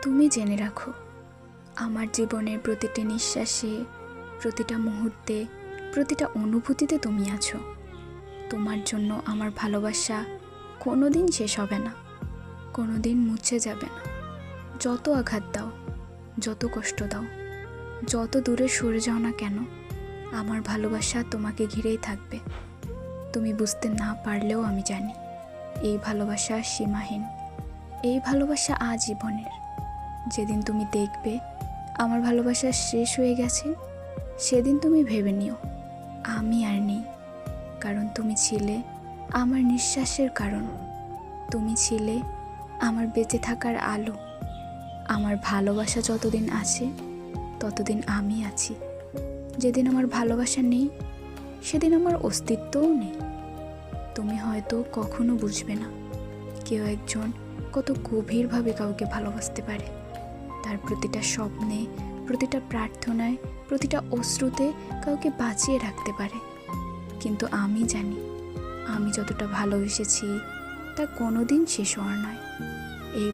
তুমি জেনে রাখো, আমার জীবনের প্রতিটি নিঃশ্বাসে, প্রতিটা মুহূর্তে, প্রতিটা অনুভূতিতে তুমি আছো। তোমার জন্য আমার ভালোবাসা কোনো দিন শেষ হবে না, কোনো দিন মুছে যাবে না। যত আঘাত দাও, যত কষ্ট দাও, যত দূরে সরে যাও না কেন, আমার ভালোবাসা তোমাকে ঘিরেই থাকবে। তুমি বুঝতে না পারলেও আমি জানি, এই ভালোবাসা সীমাহীন, এই ভালোবাসা আজীবনের। যেদিন তুমি দেখবে আমার ভালোবাসা শেষ হয়ে গেছে, সেদিন তুমি ভেবে নিও আমি আর নেই। কারণ তুমি ছিলে আমার নিঃশ্বাসের কারণ, তুমি ছিলে আমার বেঁচে থাকার আলো। আমার ভালোবাসা যতদিন আছে ততদিন আমি আছি। যেদিন আমার ভালোবাসা নেই, সেদিন আমার অস্তিত্বও নেই। তুমি হয়তো কখনো বুঝবে না, কেউ একজন কত গভীরভাবে কাউকে ভালোবাসতে পারে। তার প্রতিটা স্বপ্নে, প্রতিটা প্রার্থনায়, প্রতিটা অশ্রুতে কাউকে বাঁচিয়ে রাখতে পারে। কিন্তু আমি জানি, আমি যতটা ভালোবেসেছি তা কোনোদিন শেষ হওয়ার নয়।